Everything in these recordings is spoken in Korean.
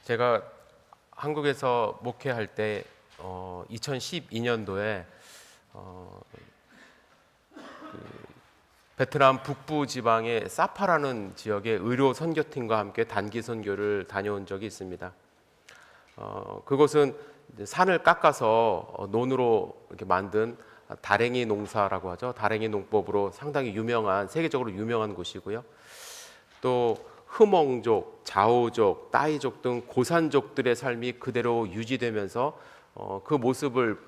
제가 한국에서 목회할 때 2012년도에 베트남 북부 지방의 사파라는 지역의 의료 선교팀과 함께 단기 선교를 다녀온 적이 있습니다. 그곳은 산을 깎아서 논으로 이렇게 만든 다랭이 농사라고 하죠. 다랭이 농법으로 상당히 유명한, 세계적으로 유명한 곳이고요. 또 흐멍족, 자오족, 따이족 등 고산족들의 삶이 그대로 유지되면서 그 모습을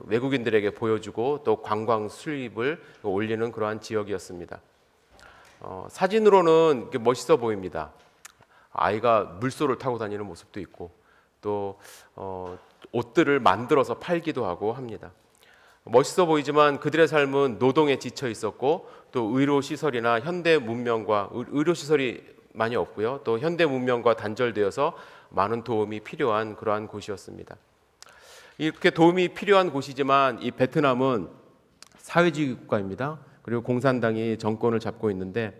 외국인들에게 보여주고 또 관광 수입을 올리는 그러한 지역이었습니다. 사진으로는 멋있어 보입니다. 아이가 물소를 타고 다니는 모습도 있고 또 옷들을 만들어서 팔기도 하고 합니다. 멋있어 보이지만 그들의 삶은 노동에 지쳐 있었고 또 의료시설이나 현대 문명과 의료시설이 많이 없고요. 또 현대 문명과 단절되어서 많은 도움이 필요한 그러한 곳이었습니다. 이렇게 도움이 필요한 곳이지만 이 베트남은 사회주의 국가입니다. 그리고 공산당이 정권을 잡고 있는데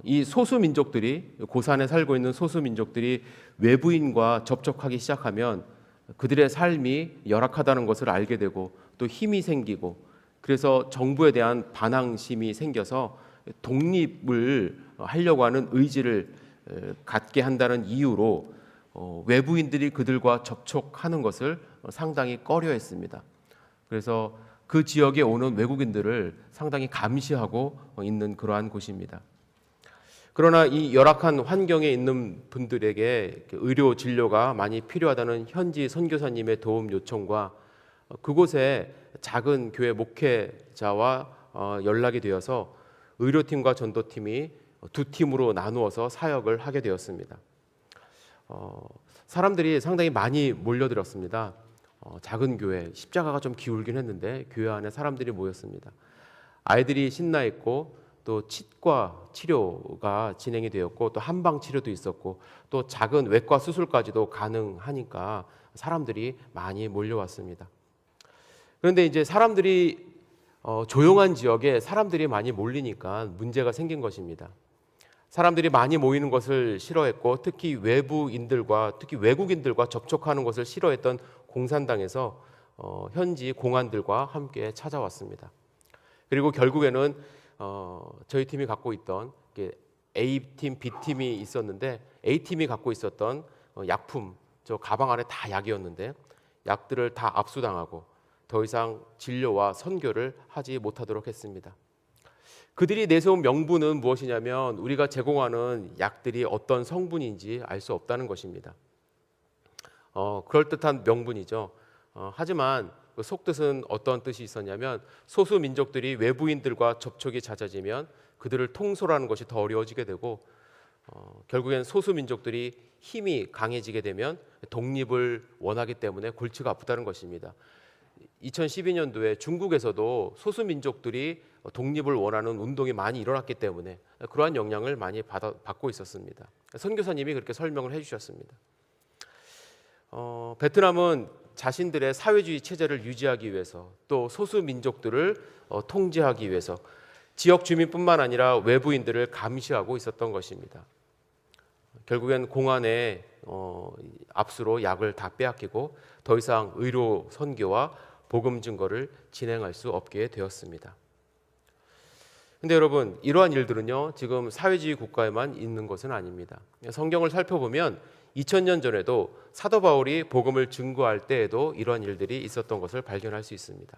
이 소수민족들이, 고산에 살고 있는 소수민족들이 외부인과 접촉하기 시작하면 그들의 삶이 열악하다는 것을 알게 되고 또 힘이 생기고, 그래서 정부에 대한 반항심이 생겨서 독립을 하려고 하는 의지를 갖게 한다는 이유로 외부인들이 그들과 접촉하는 것을 상당히 꺼려했습니다. 그래서 그 지역에 오는 외국인들을 상당히 감시하고 있는 그러한 곳입니다. 그러나 이 열악한 환경에 있는 분들에게 의료 진료가 많이 필요하다는 현지 선교사님의 도움 요청과 그곳에 작은 교회 목회자와 연락이 되어서 의료팀과 전도팀이 두 팀으로 나누어서 사역을 하게 되었습니다. 사람들이 상당히 많이 몰려들었습니다. 작은 교회, 십자가가 좀 기울긴 했는데 교회 안에 사람들이 모였습니다. 아이들이 신나 있고 또 치과 치료가 진행이 되었고 또 한방 치료도 있었고 또 작은 외과 수술까지도 가능하니까 사람들이 많이 몰려왔습니다. 그런데 이제 사람들이 조용한 지역에 사람들이 많이 몰리니까 문제가 생긴 것입니다. 사람들이 많이 모이는 것을 싫어했고 특히 외부인들과, 특히 외국인들과 접촉하는 것을 싫어했던 공산당에서 현지 공안들과 함께 찾아왔습니다. 그리고 결국에는 저희 팀이 갖고 있던 A팀, B팀이 있었는데 A팀이 갖고 있었던 약품, 저 가방 안에 다 약이었는데 약들을 다 압수당하고 더 이상 진료와 선교를 하지 못하도록 했습니다. 그들이 내세운 명분은 무엇이냐면 우리가 제공하는 약들이 어떤 성분인지 알 수 없다는 것입니다. 그럴듯한 명분이죠. 하지만 그 속뜻은 어떤 뜻이 있었냐면 소수 민족들이 외부인들과 접촉이 잦아지면 그들을 통솔하는 것이 더 어려워지게 되고 결국엔 소수 민족들이 힘이 강해지게 되면 독립을 원하기 때문에 골치가 아프다는 것입니다. 2012년도에 중국에서도 소수 민족들이 독립을 원하는 운동이 많이 일어났기 때문에 그러한 영향을 많이 받고 있었습니다. 선교사님이 그렇게 설명을 해주셨습니다. 베트남은 자신들의 사회주의 체제를 유지하기 위해서 또 소수 민족들을 통제하기 위해서 지역 주민뿐만 아니라 외부인들을 감시하고 있었던 것입니다. 결국엔 공안의 압수로 약을 다 빼앗기고 더 이상 의료 선교와 복음 증거를 진행할 수 없게 되었습니다. 근데 여러분, 이러한 일들은요, 지금 사회주의 국가에만 있는 것은 아닙니다. 성경을 살펴보면 2000년 전에도 사도 바울이 복음을 증거할 때에도 이러한 일들이 있었던 것을 발견할 수 있습니다.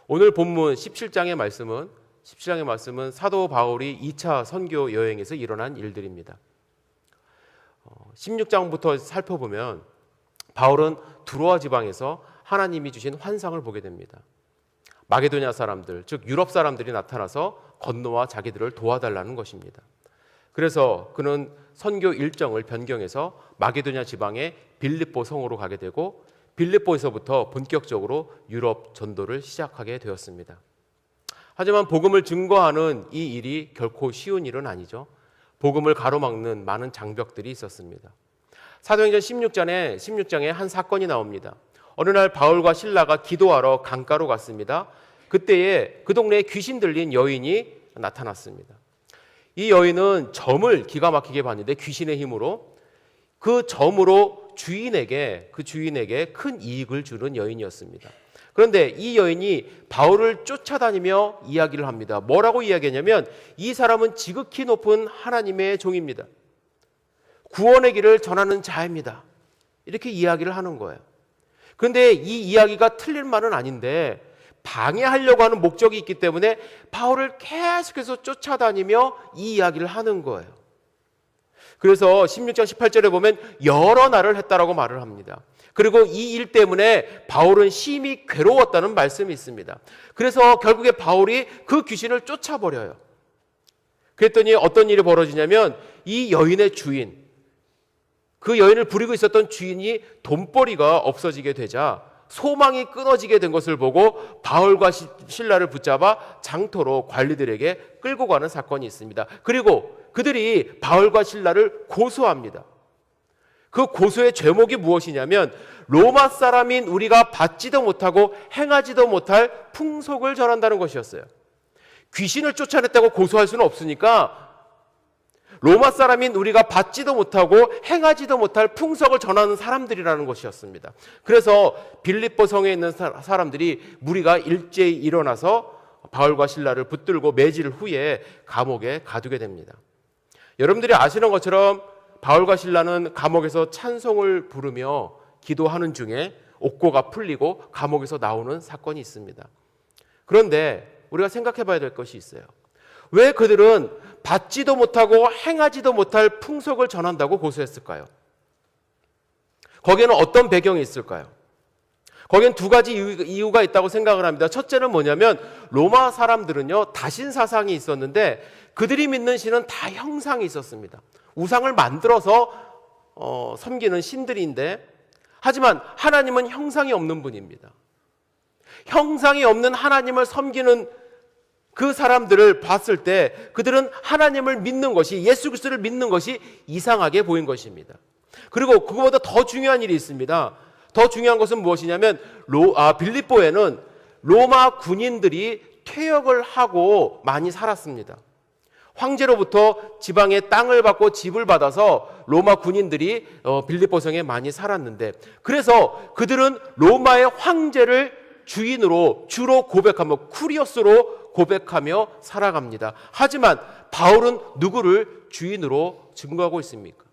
오늘 본문 17장의 말씀은 사도 바울이 2차 선교 여행에서 일어난 일들입니다. 16장부터 살펴보면 바울은 두로아 지방에서 하나님이 주신 환상을 보게 됩니다. 마게도냐 사람들, 즉 유럽 사람들이 나타나서 건너와 자기들을 도와달라는 것입니다. 그래서 그는 선교 일정을 변경해서 마게도냐 지방의 빌립보 성으로 가게 되고 빌립보에서부터 본격적으로 유럽 전도를 시작하게 되었습니다. 하지만 복음을 증거하는 이 일이 결코 쉬운 일은 아니죠. 복음을 가로막는 많은 장벽들이 있었습니다. 사도행전 16장에 한 사건이 나옵니다. 어느 날 바울과 실라가 기도하러 강가로 갔습니다. 그때에 그 동네에 귀신 들린 여인이 나타났습니다. 이 여인은 점을 기가 막히게 봤는데 귀신의 힘으로 그 점으로 그 주인에게 큰 이익을 주는 여인이었습니다. 그런데 이 여인이 바울을 쫓아다니며 이야기를 합니다. 뭐라고 이야기하냐면 이 사람은 지극히 높은 하나님의 종입니다. 구원의 길을 전하는 자입니다. 이렇게 이야기를 하는 거예요. 그런데 이 이야기가 틀린 말은 아닌데 방해하려고 하는 목적이 있기 때문에 바울을 계속해서 쫓아다니며 이 이야기를 하는 거예요. 그래서 16장 18절에 보면 여러 날을 했다라고 말을 합니다. 그리고 이 일 때문에 바울은 심히 괴로웠다는 말씀이 있습니다. 그래서 결국에 바울이 그 귀신을 쫓아버려요. 그랬더니 어떤 일이 벌어지냐면 이 여인의 주인, 그 여인을 부리고 있었던 주인이 돈벌이가 없어지게 되자 소망이 끊어지게 된 것을 보고 바울과 실라를 붙잡아 장터로 관리들에게 끌고 가는 사건이 있습니다. 그리고 그들이 바울과 실라를 고소합니다. 그 고소의 죄목이 무엇이냐면 로마 사람인 우리가 받지도 못하고 행하지도 못할 풍속을 전한다는 것이었어요. 귀신을 쫓아냈다고 고소할 수는 없으니까 로마 사람인 우리가 받지도 못하고 행하지도 못할 풍속을 전하는 사람들이라는 것이었습니다. 그래서 빌립보 성에 있는 사람들이 무리가 일제히 일어나서 바울과 실라를 붙들고 매질 후에 감옥에 가두게 됩니다. 여러분들이 아시는 것처럼 바울과 실라는 감옥에서 찬송을 부르며 기도하는 중에 옥고가 풀리고 감옥에서 나오는 사건이 있습니다. 그런데 우리가 생각해 봐야 될 것이 있어요. 왜 그들은 받지도 못하고 행하지도 못할 풍속을 전한다고 고소했을까요? 거기에는 어떤 배경이 있을까요? 거기엔 두 가지 이유가 있다고 생각을 합니다. 첫째는 뭐냐면 로마 사람들은요, 다신 사상이 있었는데 그들이 믿는 신은 다 형상이 있었습니다. 우상을 만들어서 섬기는 신들인데, 하지만 하나님은 형상이 없는 분입니다. 형상이 없는 하나님을 섬기는 그 사람들을 봤을 때 그들은 하나님을 믿는 것이, 예수 그리스도를 믿는 것이 이상하게 보인 것입니다. 그리고 그거보다 더 중요한 일이 있습니다. 더 중요한 것은 무엇이냐면 빌립보에는 로마 군인들이 퇴역을 하고 많이 살았습니다. 황제로부터 지방의 땅을 받고 집을 받아서 로마 군인들이 빌립보 성에 많이 살았는데, 그래서 그들은 로마의 황제를 주인으로 주로 고백하며 쿠리오스로 고백하며 살아갑니다. 하지만 바울은 누구를 주인으로 증거하고 있습니까?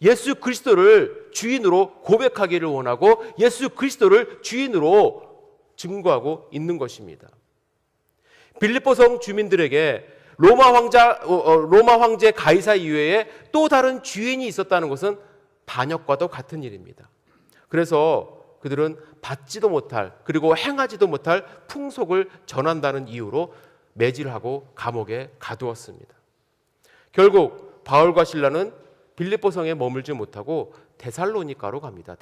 예수 그리스도를 주인으로 고백하기를 원하고 예수 그리스도를 주인으로 증거하고 있는 것입니다. 빌립보 성 주민들에게 로마 황제 가이사 이외에 또 다른 주인이 있었다는 것은 반역과도 같은 일입니다. 그래서 그들은 받지도 못할, 그리고 행하지도 못할 풍속을 전한다는 이유로 매질하고 감옥에 가두었습니다. 결국 바울과 실라는 빌립보 성에 머물지 못하고 데살로니가로 갑니다.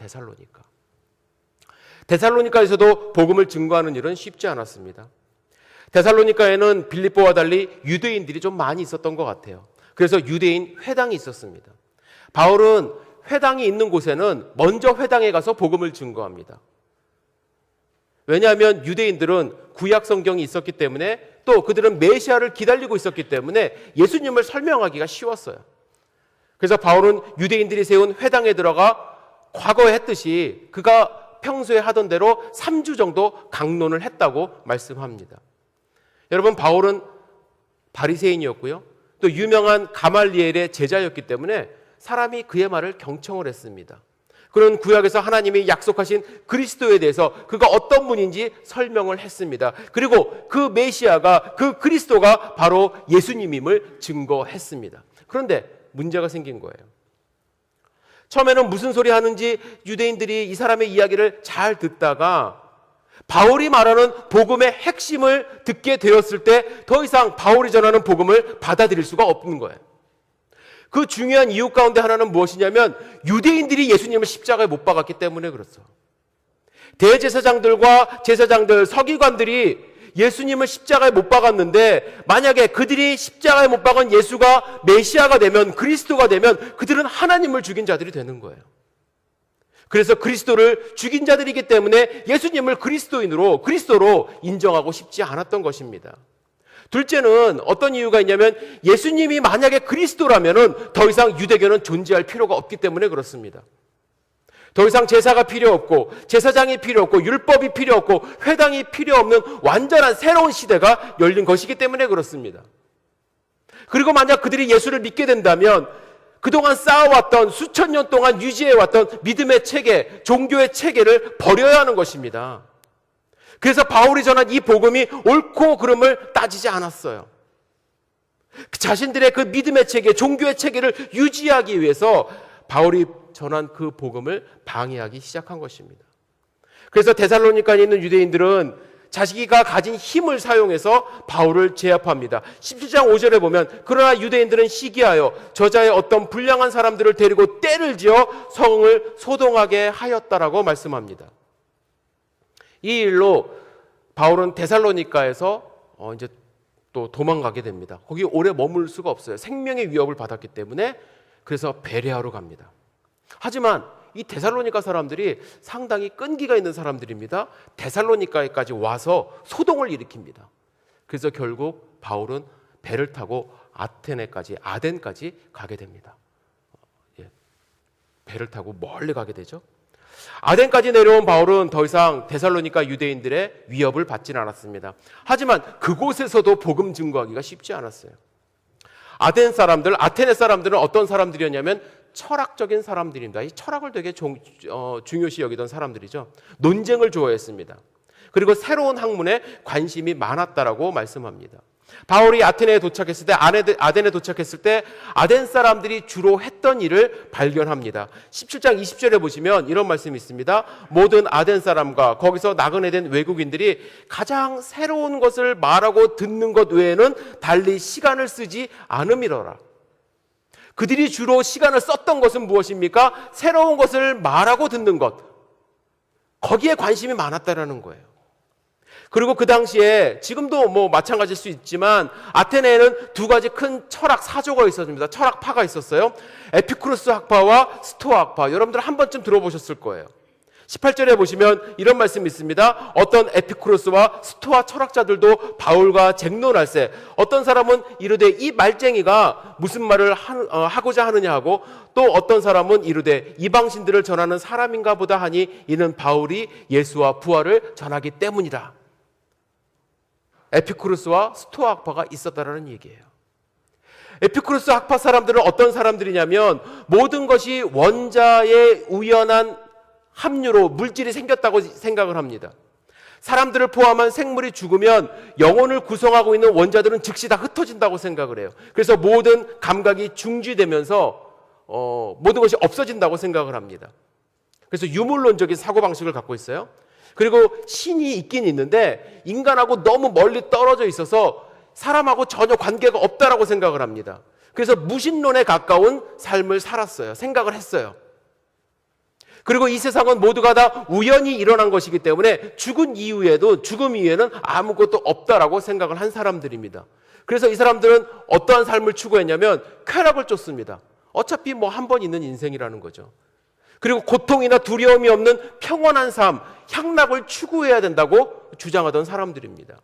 데살로니가에서도 복음을 증거하는 일은 쉽지 않았습니다. 데살로니가에는 빌립보와 달리 유대인들이 좀 많이 있었던 것 같아요. 그래서 유대인 회당이 있었습니다. 바울은 회당이 있는 곳에는 먼저 회당에 가서 복음을 증거합니다. 왜냐하면 유대인들은 구약 성경이 있었기 때문에, 또 그들은 메시아를 기다리고 있었기 때문에 예수님을 설명하기가 쉬웠어요. 그래서 바울은 유대인들이 세운 회당에 들어가 과거에 했듯이 그가 평소에 하던 대로 3주 정도 강론을 했다고 말씀합니다. 여러분, 바울은 바리새인이었고요, 또 유명한 가말리엘의 제자였기 때문에 사람이 그의 말을 경청을 했습니다. 그는 구약에서 하나님이 약속하신 그리스도에 대해서 그가 어떤 분인지 설명을 했습니다. 그리고 그 메시아가, 그 그리스도가 바로 예수님임을 증거했습니다. 그런데 문제가 생긴 거예요. 처음에는 무슨 소리 하는지 유대인들이 이 사람의 이야기를 잘 듣다가 바울이 말하는 복음의 핵심을 듣게 되었을 때 더 이상 바울이 전하는 복음을 받아들일 수가 없는 거예요. 그 중요한 이유 가운데 하나는 무엇이냐면 유대인들이 예수님을 십자가에 못 박았기 때문에 그렇죠. 대제사장들과 제사장들, 서기관들이 예수님을 십자가에 못 박았는데, 만약에 그들이 십자가에 못 박은 예수가 메시아가 되면, 그리스도가 되면 그들은 하나님을 죽인 자들이 되는 거예요. 그래서 그리스도를 죽인 자들이기 때문에 예수님을 그리스도로 인정하고 싶지 않았던 것입니다. 둘째는 어떤 이유가 있냐면 예수님이 만약에 그리스도라면은 더 이상 유대교는 존재할 필요가 없기 때문에 그렇습니다. 더 이상 제사가 필요 없고 제사장이 필요 없고 율법이 필요 없고 회당이 필요 없는 완전한 새로운 시대가 열린 것이기 때문에 그렇습니다. 그리고 만약 그들이 예수를 믿게 된다면 그동안 쌓아왔던 수천 년 동안 유지해왔던 믿음의 체계, 종교의 체계를 버려야 하는 것입니다. 그래서 바울이 전한 이 복음이 옳고 그름을 따지지 않았어요. 자신들의 그 믿음의 체계, 종교의 체계를 유지하기 위해서 바울이 전한 그 복음을 방해하기 시작한 것입니다. 그래서 데살로니가에 있는 유대인들은 자기가 가진 힘을 사용해서 바울을 제압합니다. 17장 5절에 보면 그러나 유대인들은 시기하여 저자의 어떤 불량한 사람들을 데리고 떼를 지어 성을 소동하게 하였다라고 말씀합니다. 이 일로 바울은 데살로니가에서 이제 또 도망가게 됩니다. 거기 오래 머물 수가 없어요. 생명의 위협을 받았기 때문에. 그래서 베레아로 갑니다. 하지만 이 데살로니가 사람들이 상당히 끈기가 있는 사람들입니다. 데살로니가에까지 와서 소동을 일으킵니다. 그래서 결국 바울은 배를 타고 아덴까지 가게 됩니다. 배를 타고 멀리 가게 되죠. 아덴까지 내려온 바울은 더 이상 데살로니가 유대인들의 위협을 받지는 않았습니다. 하지만 그곳에서도 복음 증거하기가 쉽지 않았어요. 아테네 사람들은 어떤 사람들이었냐면 철학적인 사람들입니다. 이 철학을 되게 중요시 여기던 사람들이죠. 논쟁을 좋아했습니다. 그리고 새로운 학문에 관심이 많았다라고 말씀합니다. 바울이 아테네에 도착했을 때, 아덴에 도착했을 때 아덴 사람들이 주로 했던 일을 발견합니다. 17장 20절에 보시면 이런 말씀이 있습니다. 모든 아덴 사람과 거기서 나그네 된 외국인들이 가장 새로운 것을 말하고 듣는 것 외에는 달리 시간을 쓰지 않음이로라. 그들이 주로 시간을 썼던 것은 무엇입니까? 새로운 것을 말하고 듣는 것. 거기에 관심이 많았다라는 거예요. 그리고 그 당시에 지금도 뭐 마찬가지일 수 있지만 아테네에는 두 가지 큰 철학 사조가 있었습니다. 철학파가 있었어요. 에피쿠로스 학파와 스토아 학파. 여러분들 한 번쯤 들어보셨을 거예요. 18절에 보시면 이런 말씀이 있습니다. 어떤 에피쿠로스와 스토아 철학자들도 바울과 쟁론할세. 어떤 사람은 이르되 이 말쟁이가 무슨 말을 하고자 하느냐 하고, 또 어떤 사람은 이르되 이방신들을 전하는 사람인가 보다 하니 이는 바울이 예수와 부활을 전하기 때문이다. 에피쿠로스와 스토아 학파가 있었다라는 얘기예요. 에피쿠로스 학파 사람들은 어떤 사람들이냐면 모든 것이 원자의 우연한 합류로 물질이 생겼다고 생각을 합니다. 사람들을 포함한 생물이 죽으면 영혼을 구성하고 있는 원자들은 즉시 다 흩어진다고 생각을 해요. 그래서 모든 감각이 중지되면서 모든 것이 없어진다고 생각을 합니다. 그래서 유물론적인 사고방식을 갖고 있어요. 그리고 신이 있긴 있는데 인간하고 너무 멀리 떨어져 있어서 사람하고 전혀 관계가 없다라고 생각을 합니다. 그래서 무신론에 가까운 삶을 살았어요. 생각을 했어요. 그리고 이 세상은 모두가 다 우연히 일어난 것이기 때문에 죽음 이후에는 아무것도 없다라고 생각을 한 사람들입니다. 그래서 이 사람들은 어떠한 삶을 추구했냐면 쾌락을 쫓습니다. 어차피 뭐 한 번 있는 인생이라는 거죠. 그리고 고통이나 두려움이 없는 평온한 삶, 향락을 추구해야 된다고 주장하던 사람들입니다.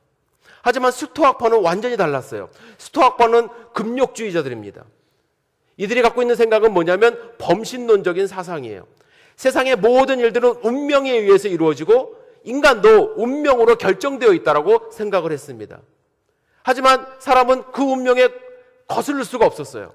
하지만 스토아학파는 완전히 달랐어요. 스토아학파는 금욕주의자들입니다. 이들이 갖고 있는 생각은 뭐냐면 범신론적인 사상이에요. 세상의 모든 일들은 운명에 의해서 이루어지고 인간도 운명으로 결정되어 있다고 생각을 했습니다. 하지만 사람은 그 운명에 거스를 수가 없었어요.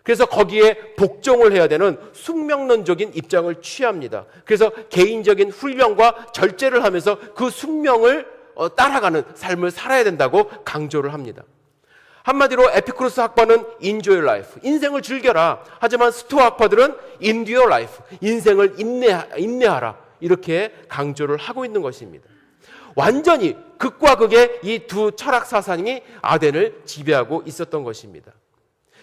그래서 거기에 복종을 해야 되는 숙명론적인 입장을 취합니다. 그래서 개인적인 훈련과 절제를 하면서 그 숙명을 따라가는 삶을 살아야 된다고 강조를 합니다. 한마디로 에피쿠로스 학파는 enjoy life, 인생을 즐겨라. 하지만 스토아 학파들은 endure life, 인생을 인내하라. 이렇게 강조를 하고 있는 것입니다. 완전히 극과 극의 이 두 철학 사상이 아덴을 지배하고 있었던 것입니다.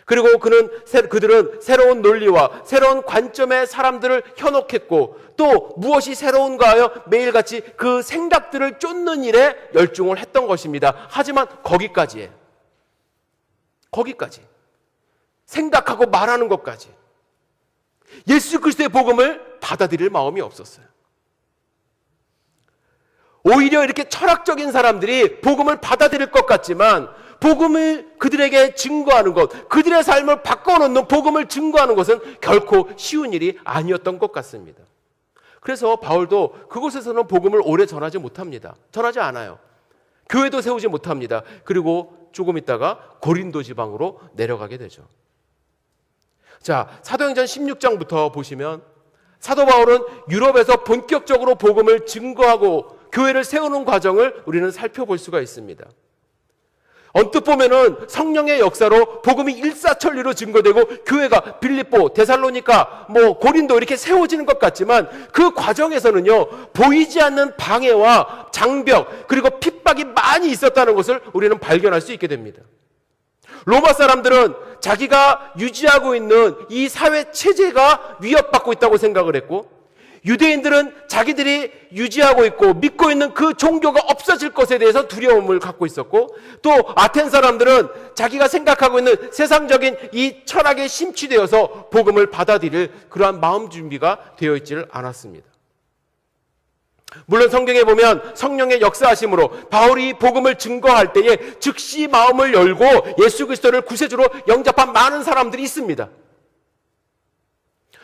그리고 그들은 새로운 논리와 새로운 관점의 사람들을 현혹했고, 또 무엇이 새로운가 하여 매일같이 그 생각들을 쫓는 일에 열중을 했던 것입니다. 하지만 거기까지예요. 거기까지. 생각하고 말하는 것까지. 예수 그리스도의 복음을 받아들일 마음이 없었어요. 오히려 이렇게 철학적인 사람들이 복음을 받아들일 것 같지만 복음을 그들에게 증거하는 것, 그들의 삶을 바꿔놓는 복음을 증거하는 것은 결코 쉬운 일이 아니었던 것 같습니다. 그래서 바울도 그곳에서는 복음을 오래 전하지 못합니다. 전하지 않아요. 교회도 세우지 못합니다. 그리고 조금 있다가 고린도 지방으로 내려가게 되죠. 자, 사도행전 16장부터 보시면 사도 바울은 유럽에서 본격적으로 복음을 증거하고 교회를 세우는 과정을 우리는 살펴볼 수가 있습니다. 언뜻 보면은 성령의 역사로 복음이 일사천리로 증거되고 교회가 빌립보, 데살로니가, 고린도 이렇게 세워지는 것 같지만 그 과정에서는요, 보이지 않는 방해와 장벽 그리고 핍박이 많이 있었다는 것을 우리는 발견할 수 있게 됩니다. 로마 사람들은 자기가 유지하고 있는 이 사회 체제가 위협받고 있다고 생각을 했고, 유대인들은 자기들이 유지하고 있고 믿고 있는 그 종교가 없어질 것에 대해서 두려움을 갖고 있었고, 또 아텐 사람들은 자기가 생각하고 있는 세상적인 이 철학에 심취되어서 복음을 받아들일 그러한 마음 준비가 되어 있지를 않았습니다. 물론 성경에 보면 성령의 역사하심으로 바울이 복음을 증거할 때에 즉시 마음을 열고 예수 그리스도를 구세주로 영접한 많은 사람들이 있습니다.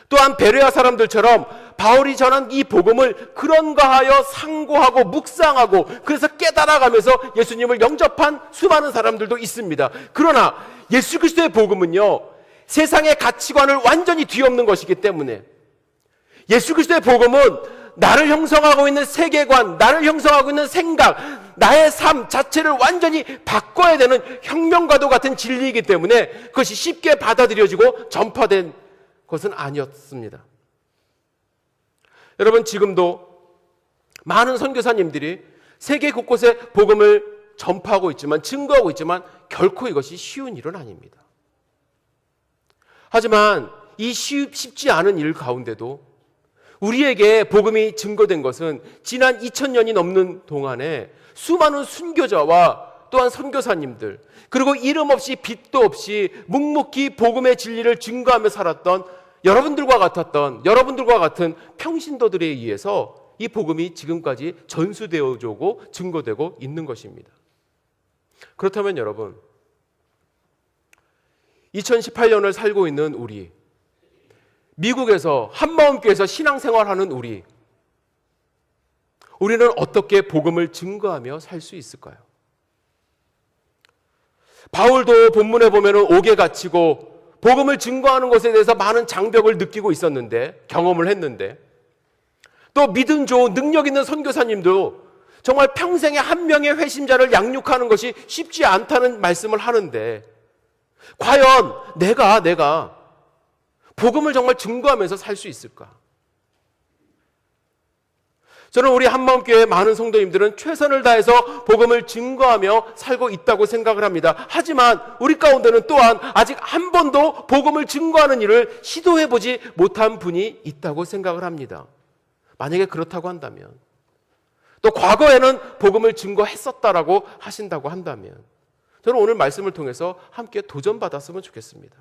또한 베레아 사람들처럼 바울이 전한 이 복음을 그런가 하여 상고하고 묵상하고 그래서 깨달아가면서 예수님을 영접한 수많은 사람들도 있습니다. 그러나 예수 그리스도의 복음은요, 세상의 가치관을 완전히 뒤엎는 것이기 때문에 예수 그리스도의 복음은 나를 형성하고 있는 세계관, 나를 형성하고 있는 생각, 나의 삶 자체를 완전히 바꿔야 되는 혁명과도 같은 진리이기 때문에 그것이 쉽게 받아들여지고 전파된 것은 아니었습니다. 여러분, 지금도 많은 선교사님들이 세계 곳곳에 복음을 전파하고 있지만, 증거하고 있지만 결코 이것이 쉬운 일은 아닙니다. 하지만 이 쉽지 않은 일 가운데도 우리에게 복음이 증거된 것은 지난 2000년이 넘는 동안에 수많은 순교자와 또한 선교사님들, 그리고 이름 없이 빚도 없이 묵묵히 복음의 진리를 증거하며 살았던 여러분들과 같은 평신도들에 의해서 이 복음이 지금까지 전수되어져 오고 증거되고 있는 것입니다. 그렇다면 여러분, 2018년을 살고 있는 우리, 미국에서 한마음교회에서 신앙생활하는 우리는 어떻게 복음을 증거하며 살 수 있을까요? 바울도 본문에 보면 옥에 갇히고 복음을 증거하는 것에 대해서 많은 장벽을 느끼고 있었는데, 경험을 했는데, 또 믿음 좋은 능력 있는 선교사님도 정말 평생에 한 명의 회심자를 양육하는 것이 쉽지 않다는 말씀을 하는데, 과연 내가 복음을 정말 증거하면서 살 수 있을까? 저는 우리 한마음교회 많은 성도님들은 최선을 다해서 복음을 증거하며 살고 있다고 생각을 합니다. 하지만 우리 가운데는 또한 아직 한 번도 복음을 증거하는 일을 시도해보지 못한 분이 있다고 생각을 합니다. 만약에 그렇다고 한다면, 또 과거에는 복음을 증거했었다라고 하신다고 한다면, 저는 오늘 말씀을 통해서 함께 도전받았으면 좋겠습니다.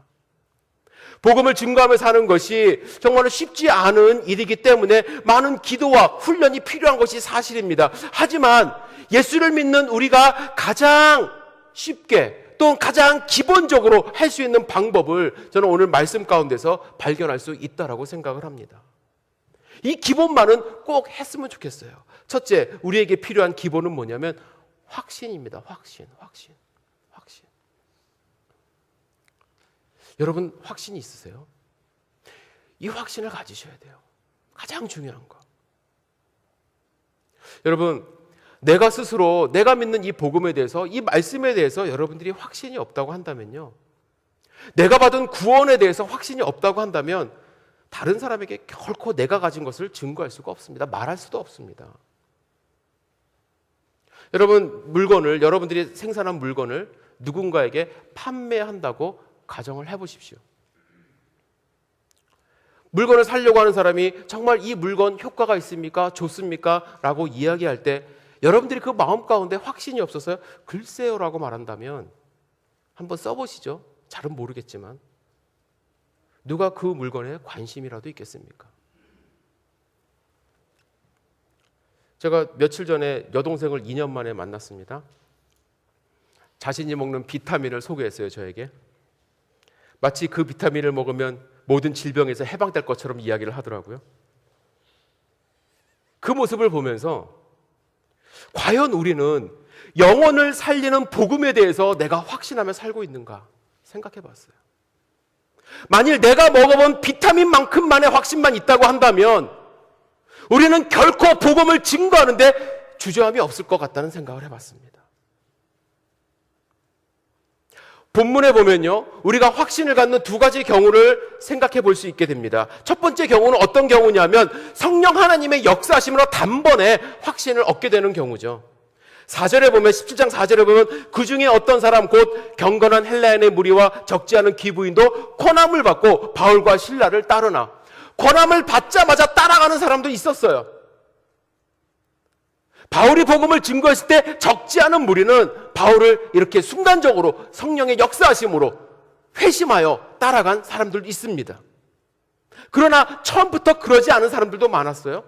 복음을 증거하며 사는 것이 정말 쉽지 않은 일이기 때문에 많은 기도와 훈련이 필요한 것이 사실입니다. 하지만 예수를 믿는 우리가 가장 쉽게, 또 가장 기본적으로 할 수 있는 방법을 저는 오늘 말씀 가운데서 발견할 수 있다고 생각을 합니다. 이 기본만은 꼭 했으면 좋겠어요. 첫째, 우리에게 필요한 기본은 뭐냐면 확신입니다. 확신. 여러분, 확신이 있으세요? 이 확신을 가지셔야 돼요. 가장 중요한 거. 여러분, 내가 스스로 내가 믿는 이 복음에 대해서, 이 말씀에 대해서 여러분들이 확신이 없다고 한다면요, 내가 받은 구원에 대해서 확신이 없다고 한다면 다른 사람에게 결코 내가 가진 것을 증거할 수가 없습니다. 말할 수도 없습니다. 여러분, 여러분들이 생산한 물건을 누군가에게 판매한다고 가정을 해보십시오. 물건을 사려고 하는 사람이 정말 이 물건 효과가 있습니까? 좋습니까? 라고 이야기할 때 여러분들이 그 마음 가운데 확신이 없어서 글쎄요 라고 말한다면 한번 써보시죠. 잘은 모르겠지만 누가 그 물건에 관심이라도 있겠습니까? 제가 며칠 전에 여동생을 2년 만에 만났습니다. 자신이 먹는 비타민을 소개했어요, 저에게. 마치 그 비타민을 먹으면 모든 질병에서 해방될 것처럼 이야기를 하더라고요. 그 모습을 보면서 과연 우리는 영혼을 살리는 복음에 대해서 내가 확신하며 살고 있는가 생각해 봤어요. 만일 내가 먹어본 비타민만큼만의 확신만 있다고 한다면 우리는 결코 복음을 증거하는데 주저함이 없을 것 같다는 생각을 해봤습니다. 본문에 보면요, 우리가 확신을 갖는 두 가지 경우를 생각해 볼 수 있게 됩니다. 첫 번째 경우는 어떤 경우냐면 성령 하나님의 역사하심으로 단번에 확신을 얻게 되는 경우죠. 4절에 보면, 17장 4절에 보면 그 중에 어떤 사람 곧 경건한 헬라인의 무리와 적지 않은 귀부인도 권함을 받고 바울과 실라를 따르나. 권함을 받자마자 따라가는 사람도 있었어요. 바울이 복음을 증거했을 때 적지 않은 무리는 바울을 이렇게 순간적으로 성령의 역사하심으로 회심하여 따라간 사람들도 있습니다. 그러나 처음부터 그러지 않은 사람들도 많았어요.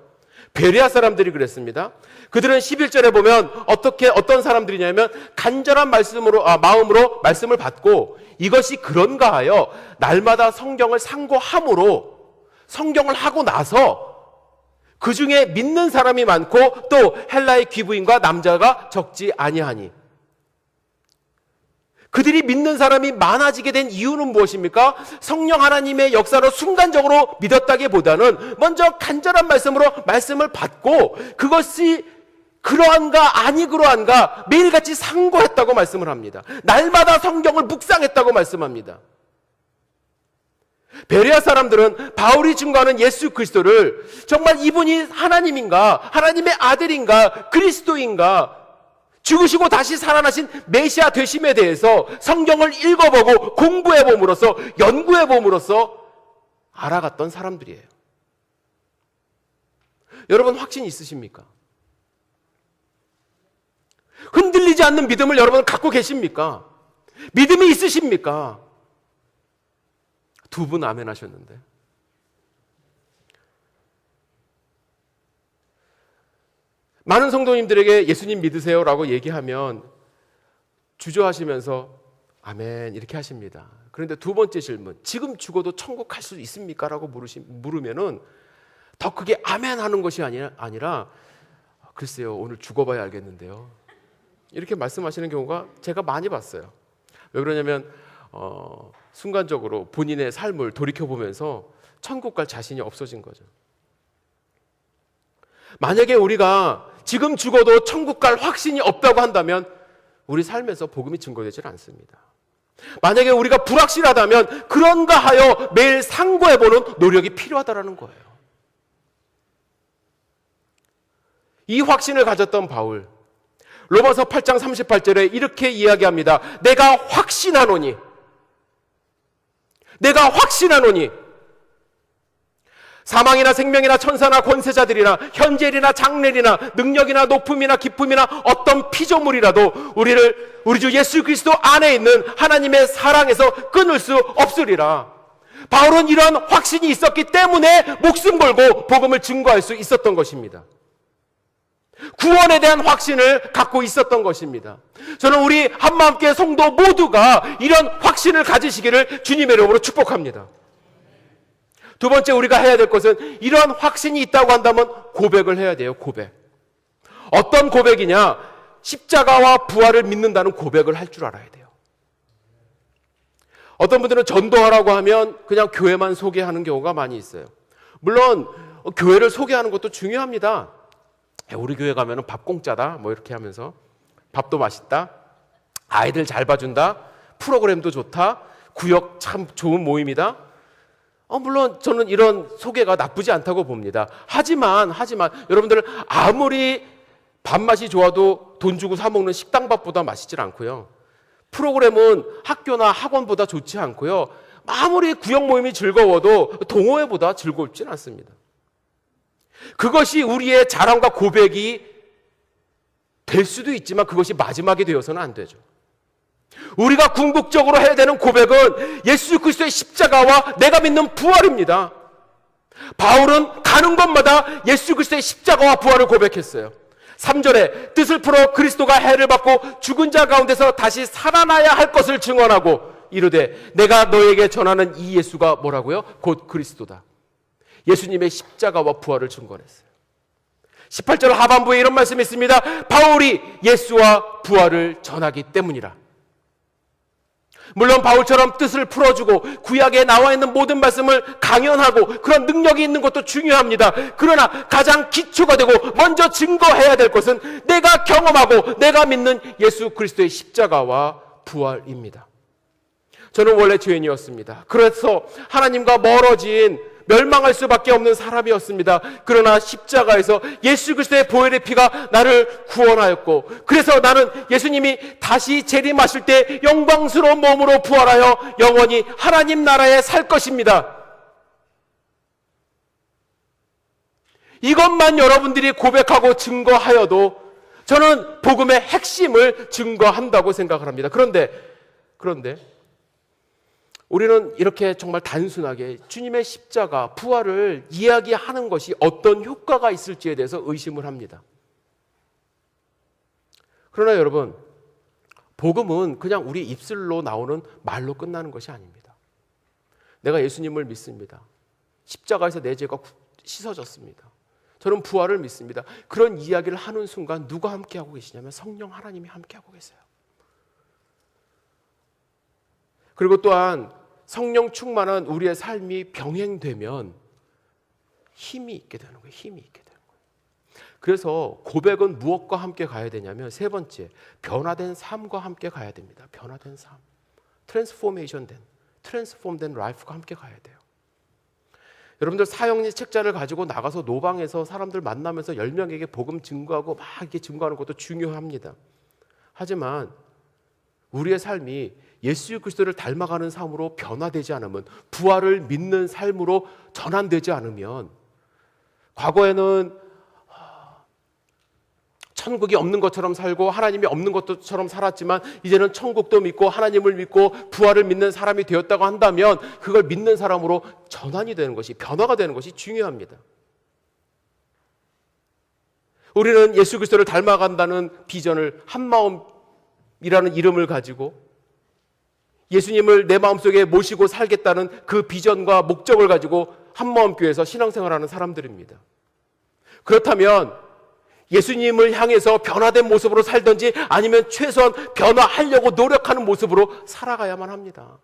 베레아 사람들이 그랬습니다. 그들은 11절에 보면 어떤 사람들이냐면 간절한 마음으로 말씀을 받고 이것이 그런가 하여 날마다 성경을 상고함으로 성경을 하고 나서 그 중에 믿는 사람이 많고 또 헬라의 귀부인과 남자가 적지 아니하니. 그들이 믿는 사람이 많아지게 된 이유는 무엇입니까? 성령 하나님의 역사로 순간적으로 믿었다기보다는 먼저 간절한 말씀으로 말씀을 받고 그것이 그러한가 아니 그러한가 매일같이 상고했다고 말씀을 합니다. 날마다 성경을 묵상했다고 말씀합니다. 베레아 사람들은 바울이 증거하는 예수 그리스도를 정말 이분이 하나님인가, 하나님의 아들인가, 그리스도인가, 죽으시고 다시 살아나신 메시아 되심에 대해서 성경을 읽어보고 공부해봄으로써, 연구해봄으로써 알아갔던 사람들이에요. 여러분 확신 있으십니까? 흔들리지 않는 믿음을 여러분 갖고 계십니까? 믿음이 있으십니까? 두 분 아멘 하셨는데. 많은 성도님들에게 예수님 믿으세요라고 얘기하면 주저하시면서 아멘 이렇게 하십니다. 그런데 두 번째 질문, 지금 죽어도 천국 갈 수 있습니까? 라고 물으면은 더 크게 아멘 하는 것이 아니라 글쎄요, 오늘 죽어봐야 알겠는데요, 이렇게 말씀하시는 경우가 제가 많이 봤어요. 왜 그러냐면 순간적으로 본인의 삶을 돌이켜보면서 천국 갈 자신이 없어진 거죠. 만약에 우리가 지금 죽어도 천국 갈 확신이 없다고 한다면 우리 삶에서 복음이 증거되질 않습니다. 만약에 우리가 불확실하다면 그런가 하여 매일 상고해보는 노력이 필요하다는 거예요. 이 확신을 가졌던 바울, 로마서 8장 38절에 이렇게 이야기합니다. 내가 확신하노니 사망이나 생명이나 천사나 권세자들이나 현재일이나 장래일이나 능력이나 높음이나 기쁨이나 어떤 피조물이라도 우리 주 예수 그리스도 안에 있는 하나님의 사랑에서 끊을 수 없으리라. 바울은 이런 확신이 있었기 때문에 목숨 걸고 복음을 증거할 수 있었던 것입니다. 구원에 대한 확신을 갖고 있었던 것입니다. 저는 우리 한마음교회 성도 모두가 이런 확신을 가지시기를 주님의 이름으로 축복합니다. 두 번째 우리가 해야 될 것은 이러한 확신이 있다고 한다면 고백을 해야 돼요. 고백. 어떤 고백이냐? 십자가와 부활을 믿는다는 고백을 할 줄 알아야 돼요. 어떤 분들은 전도하라고 하면 그냥 교회만 소개하는 경우가 많이 있어요. 물론 교회를 소개하는 것도 중요합니다. 우리 교회 가면 밥 공짜다 뭐 이렇게 하면서 밥도 맛있다, 아이들 잘 봐준다, 프로그램도 좋다, 구역 참 좋은 모임이다. 물론 저는 이런 소개가 나쁘지 않다고 봅니다. 하지만 여러분들 아무리 밥맛이 좋아도 돈 주고 사 먹는 식당밥보다 맛있질 않고요, 프로그램은 학교나 학원보다 좋지 않고요, 아무리 구역 모임이 즐거워도 동호회보다 즐겁진 않습니다. 그것이 우리의 자랑과 고백이 될 수도 있지만 그것이 마지막이 되어서는 안 되죠. 우리가 궁극적으로 해야 되는 고백은 예수 그리스도의 십자가와 내가 믿는 부활입니다. 바울은 가는 곳마다 예수 그리스도의 십자가와 부활을 고백했어요. 3절에 뜻을 풀어 그리스도가 해를 받고 죽은 자 가운데서 다시 살아나야 할 것을 증언하고 이르되 내가 너에게 전하는 이 예수가 뭐라고요? 곧 그리스도다. 예수님의 십자가와 부활을 증거했어요. 18절 하반부에 이런 말씀이 있습니다. 바울이 예수와 부활을 전하기 때문이라. 물론 바울처럼 뜻을 풀어주고 구약에 나와 있는 모든 말씀을 강연하고 그런 능력이 있는 것도 중요합니다. 그러나 가장 기초가 되고 먼저 증거해야 될 것은 내가 경험하고 내가 믿는 예수 그리스도의 십자가와 부활입니다. 저는 원래 죄인이었습니다. 그래서 하나님과 멀어진 멸망할 수밖에 없는 사람이었습니다. 그러나 십자가에서 예수 그리스도의 보혈의 피가 나를 구원하였고, 그래서 나는 예수님이 다시 재림하실 때 영광스러운 몸으로 부활하여 영원히 하나님 나라에 살 것입니다. 이것만 여러분들이 고백하고 증거하여도 저는 복음의 핵심을 증거한다고 생각을 합니다. 그런데 우리는 이렇게 정말 단순하게 주님의 십자가, 부활을 이야기하는 것이 어떤 효과가 있을지에 대해서 의심을 합니다. 그러나 여러분, 복음은 그냥 우리 입술로 나오는 말로 끝나는 것이 아닙니다. 내가 예수님을 믿습니다. 십자가에서 내 죄가 씻어졌습니다. 저는 부활을 믿습니다. 그런 이야기를 하는 순간 누가 함께하고 계시냐면 성령 하나님이 함께하고 계세요. 그리고 또한 성령 충만한 우리의 삶이 병행되면 힘이 있게 되는 거예요. 힘이 있게 되는 거예요. 그래서 고백은 무엇과 함께 가야 되냐면 세 번째, 변화된 삶과 함께 가야 됩니다. 변화된 삶. 트랜스폼된 라이프가 함께 가야 돼요. 여러분들 사형리 책자를 가지고 나가서 노방에서 사람들 만나면서 10명에게 복음 증거하고 막 이렇게 증거하는 것도 중요합니다. 하지만 우리의 삶이 예수 그리스도를 닮아가는 삶으로 변화되지 않으면, 부활을 믿는 삶으로 전환되지 않으면, 과거에는 천국이 없는 것처럼 살고 하나님이 없는 것처럼 살았지만 이제는 천국도 믿고 하나님을 믿고 부활을 믿는 사람이 되었다고 한다면 그걸 믿는 사람으로 전환이 되는 것이, 변화가 되는 것이 중요합니다. 우리는 예수 그리스도를 닮아간다는 비전을, 한마음이라는 이름을 가지고 예수님을 내 마음속에 모시고 살겠다는 그 비전과 목적을 가지고 한마음교회에서 신앙생활하는 사람들입니다. 그렇다면 예수님을 향해서 변화된 모습으로 살든지 아니면 최소한 변화하려고 노력하는 모습으로 살아가야만 합니다.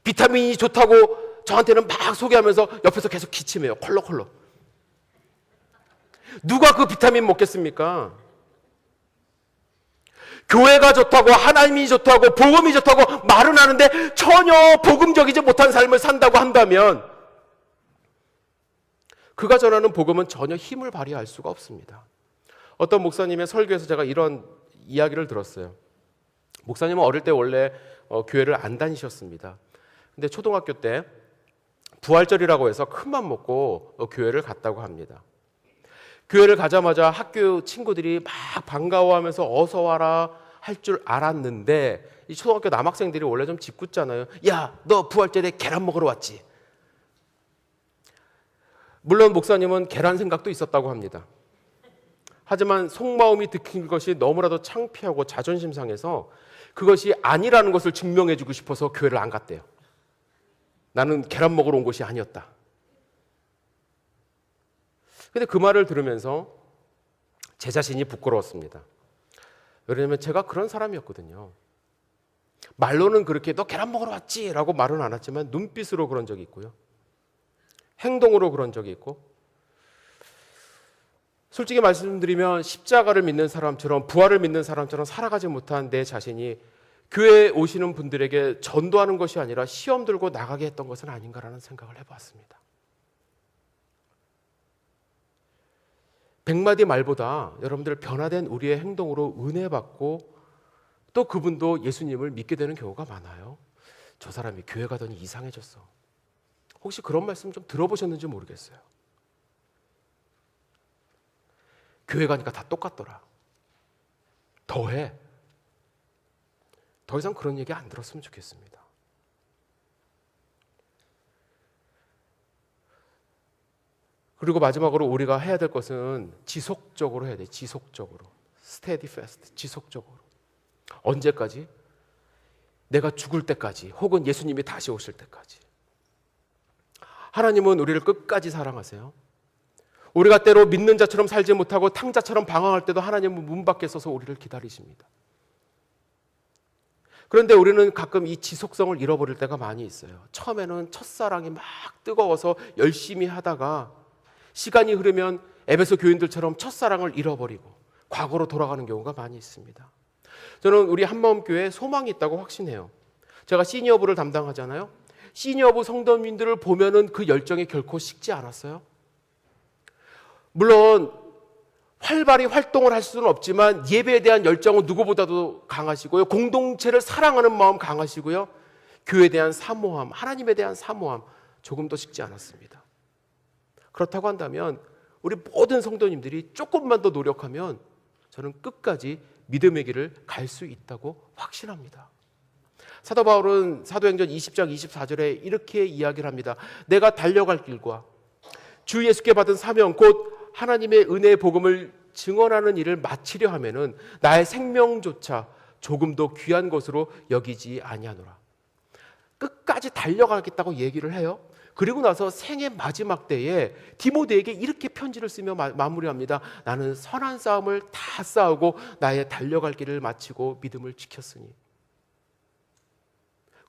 비타민이 좋다고 저한테는 막 소개하면서 옆에서 계속 기침해요. 콜록콜록. 누가 그 비타민 먹겠습니까? 교회가 좋다고, 하나님이 좋다고, 복음이 좋다고 말은 하는데 전혀 복음적이지 못한 삶을 산다고 한다면 그가 전하는 복음은 전혀 힘을 발휘할 수가 없습니다. 어떤 목사님의 설교에서 제가 이런 이야기를 들었어요. 목사님은 어릴 때 원래 교회를 안 다니셨습니다. 근데 초등학교 때 부활절이라고 해서 큰맘 먹고 교회를 갔다고 합니다. 교회를 가자마자 학교 친구들이 막 반가워하면서 어서 와라 할 줄 알았는데, 이 초등학교 남학생들이 원래 좀 짓궂잖아요. 야, 너 부활절에 계란 먹으러 왔지? 물론 목사님은 계란 생각도 있었다고 합니다. 하지만 속마음이 들킨 것이 너무나도 창피하고 자존심 상해서 그것이 아니라는 것을 증명해주고 싶어서 교회를 안 갔대요. 나는 계란 먹으러 온 것이 아니었다. 근데 그 말을 들으면서 제 자신이 부끄러웠습니다. 왜냐하면 제가 그런 사람이었거든요. 말로는 그렇게 너 계란 먹으러 왔지? 라고 말은 안 했지만 눈빛으로 그런 적이 있고요. 행동으로 그런 적이 있고, 솔직히 말씀드리면 십자가를 믿는 사람처럼, 부활을 믿는 사람처럼 살아가지 못한 내 자신이 교회에 오시는 분들에게 전도하는 것이 아니라 시험 들고 나가게 했던 것은 아닌가라는 생각을 해봤습니다. 100마디 말보다 여러분들 변화된 우리의 행동으로 은혜 받고 또 그분도 예수님을 믿게 되는 경우가 많아요. 저 사람이 교회 가더니 이상해졌어. 혹시 그런 말씀 좀 들어보셨는지 모르겠어요. 교회 가니까 다 똑같더라. 더해. 더 이상 그런 얘기 안 들었으면 좋겠습니다. 그리고 마지막으로 우리가 해야 될 것은 지속적으로 해야 돼. 지속적으로. steadfast. 지속적으로. 언제까지? 내가 죽을 때까지, 혹은 예수님이 다시 오실 때까지. 하나님은 우리를 끝까지 사랑하세요. 우리가 때로 믿는 자처럼 살지 못하고 탕자처럼 방황할 때도 하나님은 문 밖에 서서 우리를 기다리십니다. 그런데 우리는 가끔 이 지속성을 잃어버릴 때가 많이 있어요. 처음에는 첫사랑이 막 뜨거워서 열심히 하다가 시간이 흐르면 에베소 교인들처럼 첫사랑을 잃어버리고 과거로 돌아가는 경우가 많이 있습니다. 저는 우리 한마음교회에 소망이 있다고 확신해요. 제가 시니어부를 담당하잖아요. 시니어부 성도님들을 보면은 그 열정이 결코 식지 않았어요. 물론 활발히 활동을 할 수는 없지만 예배에 대한 열정은 누구보다도 강하시고요. 공동체를 사랑하는 마음 강하시고요. 교회에 대한 사모함, 하나님에 대한 사모함 조금도 식지 않았습니다. 그렇다고 한다면 우리 모든 성도님들이 조금만 더 노력하면 저는 끝까지 믿음의 길을 갈 수 있다고 확신합니다. 사도 바울은 사도행전 20장 24절에 이렇게 이야기를 합니다. 내가 달려갈 길과 주 예수께 받은 사명 곧 하나님의 은혜의 복음을 증언하는 일을 마치려 하면은 나의 생명조차 조금도 귀한 것으로 여기지 아니하노라. 끝까지 달려가겠다고 얘기를 해요. 그리고 나서 생의 마지막 때에 디모데에게 이렇게 편지를 쓰며 마무리합니다. 나는 선한 싸움을 다 싸우고 나의 달려갈 길을 마치고 믿음을 지켰으니.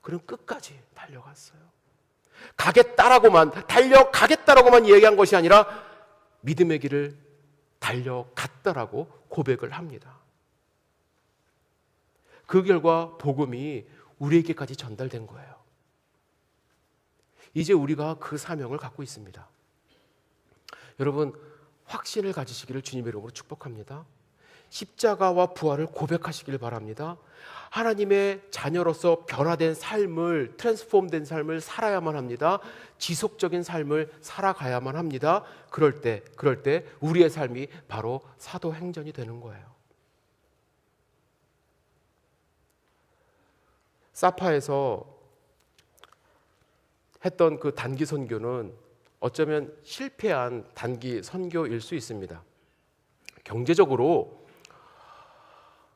그는 끝까지 달려갔어요. 달려가겠다라고만 얘기한 것이 아니라 믿음의 길을 달려갔다라고 고백을 합니다. 그 결과 복음이 우리에게까지 전달된 거예요. 이제 우리가 그 사명을 갖고 있습니다. 여러분, 확신을 가지시기를 주님의 이름으로 축복합니다. 십자가와 부활을 고백하시길 바랍니다. 하나님의 자녀로서 변화된 삶을, 트랜스폼된 삶을 살아야만 합니다. 지속적인 삶을 살아가야만 합니다. 그럴 때 우리의 삶이 바로 사도행전이 되는 거예요. 사파에서 했던 그 단기 선교는 어쩌면 실패한 단기 선교일 수 있습니다. 경제적으로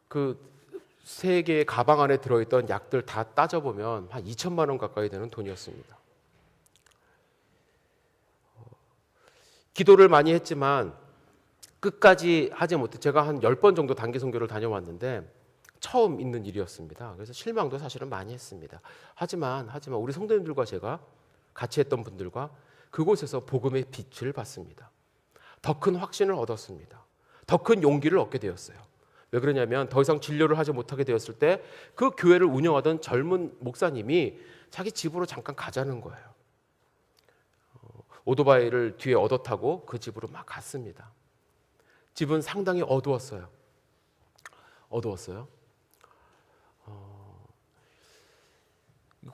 그 세 개의 가방 안에 들어있던 약들 다 따져보면 한 2천만 원 가까이 되는 돈이었습니다. 기도를 많이 했지만 끝까지 하지 못해. 제가 한 10번 정도 단기 선교를 다녀왔는데 처음 있는 일이었습니다. 그래서 실망도 사실은 많이 했습니다. 하지만 우리 성도님들과 제가 같이 했던 분들과 그곳에서 복음의 빛을 봤습니다. 더 큰 확신을 얻었습니다. 더 큰 용기를 얻게 되었어요. 왜 그러냐면 더 이상 진료를 하지 못하게 되었을 때 그 교회를 운영하던 젊은 목사님이 자기 집으로 잠깐 가자는 거예요. 오토바이를 뒤에 얻어 타고 그 집으로 막 갔습니다. 집은 상당히 어두웠어요.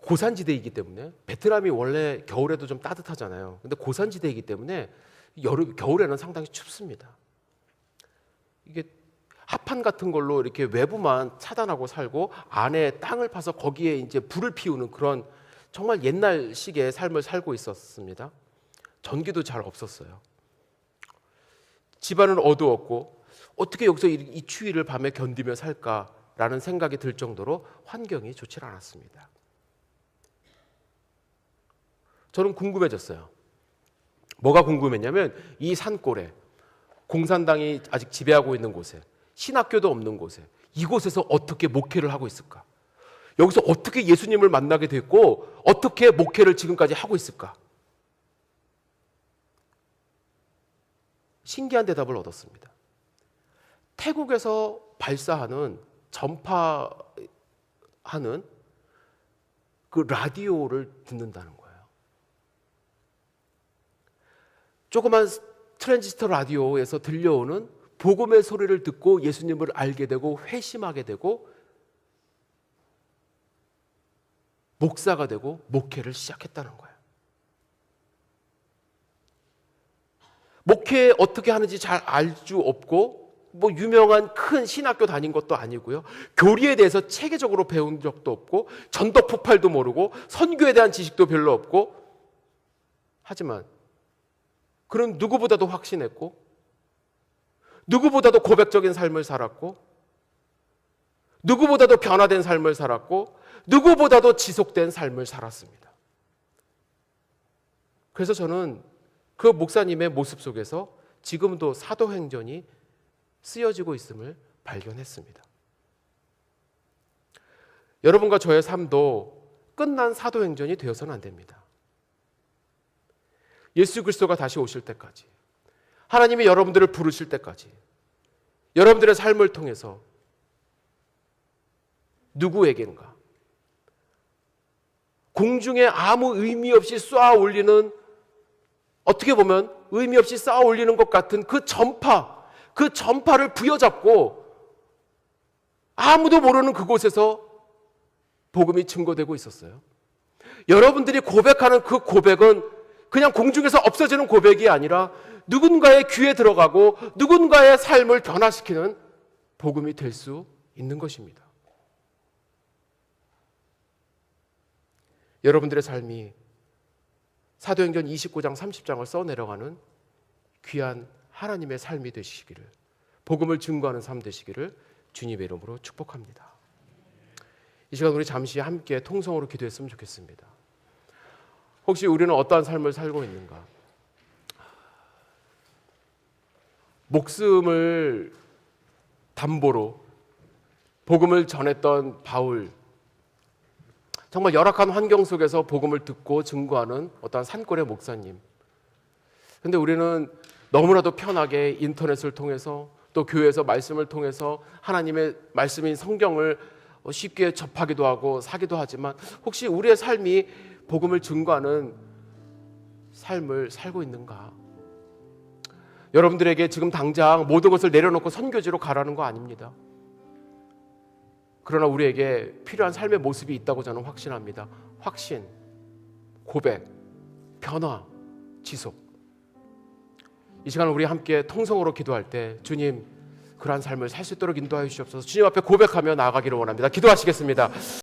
고산지대이기 때문에, 베트남이 원래 겨울에도 좀 따뜻하잖아요. 근데 고산지대이기 때문에 겨울에는 상당히 춥습니다. 이게 합판 같은 걸로 이렇게 외부만 차단하고 살고 안에 땅을 파서 거기에 이제 불을 피우는 그런 정말 옛날식의 삶을 살고 있었습니다. 전기도 잘 없었어요. 집안은 어두웠고 어떻게 여기서 이 추위를 밤에 견디며 살까라는 생각이 들 정도로 환경이 좋지 않았습니다. 저는 궁금해졌어요. 뭐가 궁금했냐면 이 산골에 공산당이 아직 지배하고 있는 곳에 신학교도 없는 곳에 이곳에서 어떻게 목회를 하고 있을까? 여기서 어떻게 예수님을 만나게 됐고 어떻게 목회를 지금까지 하고 있을까? 신기한 대답을 얻었습니다. 태국에서 발사하는 전파하는 그 라디오를 듣는다는 거예요. 조그만 트랜지스터 라디오에서 들려오는 복음의 소리를 듣고 예수님을 알게 되고 회심하게 되고 목사가 되고 목회를 시작했다는 거예요. 목회 어떻게 하는지 잘 알 수 없고 뭐 유명한 큰 신학교 다닌 것도 아니고요. 교리에 대해서 체계적으로 배운 적도 없고 전도 폭발도 모르고 선교에 대한 지식도 별로 없고 하지만 그는 누구보다도 확신했고 누구보다도 고백적인 삶을 살았고 누구보다도 변화된 삶을 살았고 누구보다도 지속된 삶을 살았습니다. 그래서 저는 그 목사님의 모습 속에서 지금도 사도행전이 쓰여지고 있음을 발견했습니다. 여러분과 저의 삶도 끝난 사도행전이 되어서는 안 됩니다. 예수 그리스도가 다시 오실 때까지, 하나님이 여러분들을 부르실 때까지 여러분들의 삶을 통해서 누구에겐가 공중에 아무 의미 없이 쏘아 올리는, 어떻게 보면 의미 없이 쏘아 올리는 것 같은 그 전파를 부여잡고 아무도 모르는 그곳에서 복음이 증거되고 있었어요. 여러분들이 고백하는 그 고백은 그냥 공중에서 없어지는 고백이 아니라 누군가의 귀에 들어가고 누군가의 삶을 변화시키는 복음이 될 수 있는 것입니다. 여러분들의 삶이 사도행전 29장 30장을 써내려가는 귀한 하나님의 삶이 되시기를, 복음을 증거하는 삶 되시기를 주님의 이름으로 축복합니다. 이 시간 우리 잠시 함께 통성으로 기도했으면 좋겠습니다. 혹시 우리는 어떠한 삶을 살고 있는가? 목숨을 담보로 복음을 전했던 바울, 정말 열악한 환경 속에서 복음을 듣고 증거하는 어떠한 산골의 목사님. 그런데 우리는 너무나도 편하게 인터넷을 통해서 또 교회에서 말씀을 통해서 하나님의 말씀인 성경을 쉽게 접하기도 하고 사기도 하지만 혹시 우리의 삶이 복음을 증거하는 삶을 살고 있는가? 여러분들에게 지금 당장 모든 것을 내려놓고 선교지로 가라는 거 아닙니다. 그러나 우리에게 필요한 삶의 모습이 있다고 저는 확신합니다. 확신, 고백, 변화, 지속. 이 시간 우리 함께 통성으로 기도할 때 주님, 그러한 삶을 살 수 있도록 인도하여 주시옵소서. 주님 앞에 고백하며 나아가기를 원합니다. 기도하시겠습니다.